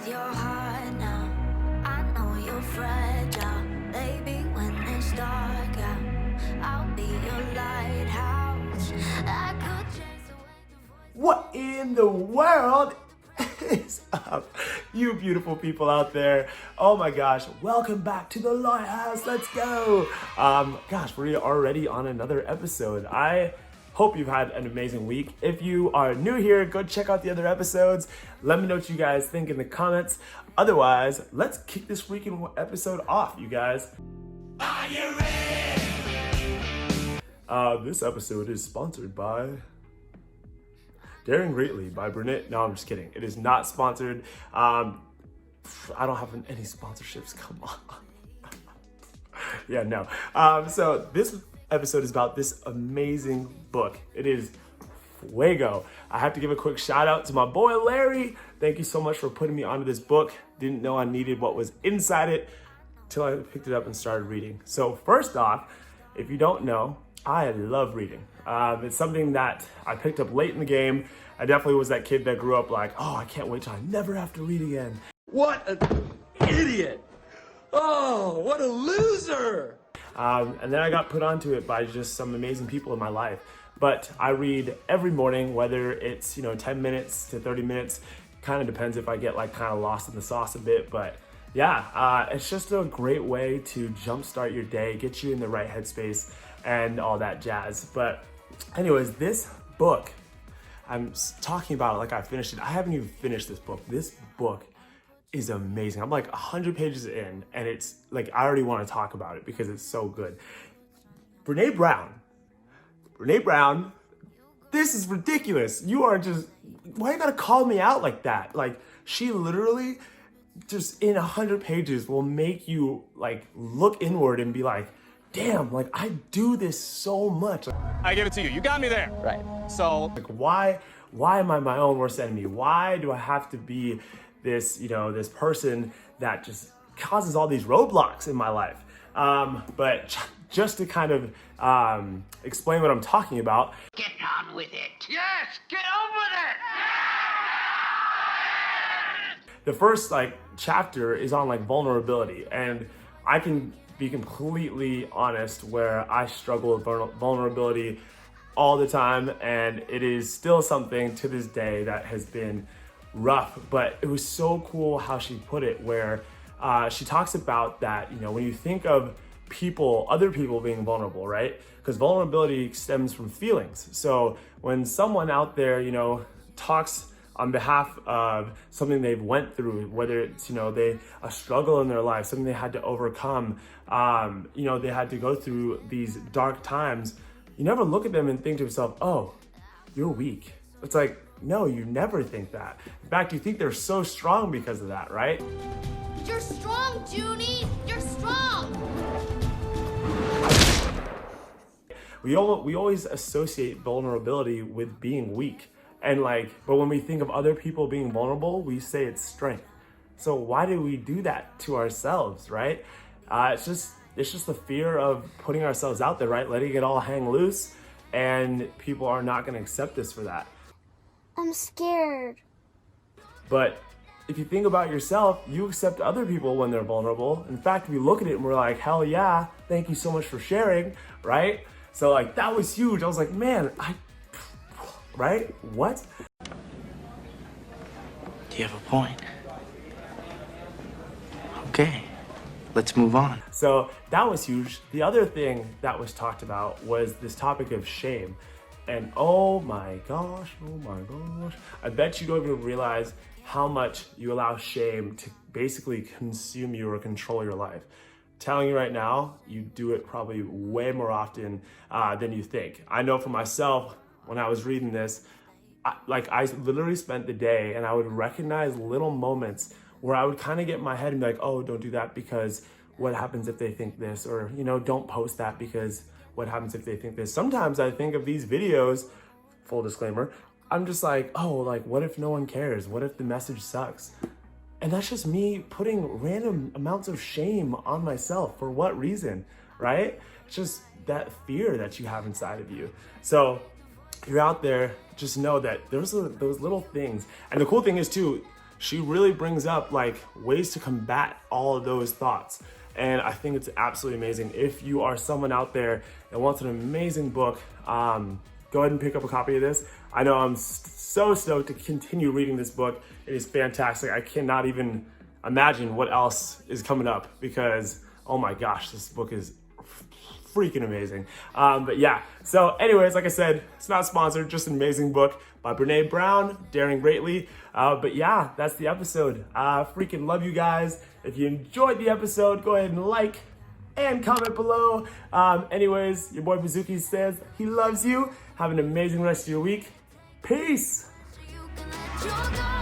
with your heart now. I know you're fragile, baby. When it's dark out, I'll be your lighthouse. I could chase away the voice. What in the world is up, you beautiful people out there? Oh my gosh, welcome back to the Lighthouse. Let's go. Gosh, we're already on another episode. I hope you've had an amazing week. If you are new here, go check out the other episodes. Let me know what you guys think in the comments. Otherwise, let's kick this freaking episode off, you guys. Are you ready? This episode is sponsored by Daring Greatly by Brunette. No, I'm just kidding. It is not sponsored. I don't have any sponsorships. Come on. Yeah, no. So this episode is about this amazing book. It is fuego. I have to give a quick shout out to my boy Larry. Thank you so much for putting me onto this book. Didn't know I needed what was inside it till I picked it up and started reading. So first off, if you don't know, I love reading. It's something that I picked up late in the game. I definitely was that kid that grew up like, oh, I can't wait till I never have to read again. What an idiot! Oh, what a loser! And then I got put onto it by just some amazing people in my life. But I read every morning, whether it's 10 minutes to 30 minutes. Kind of depends if I get like kind of lost in the sauce a bit. But yeah, it's just a great way to jumpstart your day, get you in the right headspace, and all that jazz. But anyways, this book, I'm talking about it like I finished it. I haven't even finished this book. This book is amazing. I'm like 100 pages in, and it's like I already want to talk about it because it's so good. Brene Brown, this is ridiculous. You are just, why you gotta call me out like that? Like, she literally just in 100 pages will make you like look inward and be like, damn, like I do this so much. I give it to you. You got me there. Right. So, Like, why am I my own worst enemy? Why do I have to be this, this person that just causes all these roadblocks in my life? But just to kind of explain what I'm talking about. Get on with it. Yes, get on with it. The first chapter is on vulnerability, and I can be completely honest where I struggle with vulnerability all the time, and it is still something to this day that has been rough. But it was so cool how she put it, where she talks about that, when you think of other people being vulnerable, right? Because vulnerability stems from feelings. So when someone out there, talks on behalf of something they've went through, whether it's, a struggle in their life, something they had to overcome, they had to go through these dark times, you never look at them and think to yourself, oh, you're weak. It's like, no, you never think that. In fact, you think they're so strong because of that, right? You're strong, Junie! You're strong! We always associate vulnerability with being weak. And but when we think of other people being vulnerable, we say it's strength. So why do we do that to ourselves, right? It's just the fear of putting ourselves out there, right? Letting it all hang loose, and people are not gonna accept us for that. I'm scared. But if you think about yourself, you accept other people when they're vulnerable. In fact, we look at it and we're like, hell yeah, thank you so much for sharing, right? So that was huge. I was like, man, right? What? Do you have a point? Okay, let's move on. So that was huge. The other thing that was talked about was this topic of shame. And oh my gosh, I bet you don't even realize how much you allow shame to basically consume you or control your life. Telling you right now, you do it probably way more often than you think. I know for myself, when I was reading this, I literally spent the day and I would recognize little moments where I would kind of get in my head and be like, oh, don't do that because what happens if they think this? Or, don't post that because what happens if they think this? Sometimes I think of these videos, full disclaimer, I'm just like, oh, what if no one cares? What if the message sucks? And that's just me putting random amounts of shame on myself. For what reason, right? It's just that fear that you have inside of you. So if you're out there, just know that there's those little things. And the cool thing is too, she really brings up like ways to combat all of those thoughts. And I think it's absolutely amazing. If you are someone out there that wants an amazing book, go ahead and pick up a copy of this. I know I'm so stoked to continue reading this book. It is fantastic. I cannot even imagine what else is coming up because, oh my gosh, this book is freaking amazing. But yeah, so anyways, like I said, it's not sponsored, just an amazing book by Brene Brown, Daring Greatly. But yeah, that's the episode. Freaking love you guys. If you enjoyed the episode, go ahead and like and comment below. Anyways, your boy PIZOOKI says he loves you. Have an amazing rest of your week. Peace. You can let your guard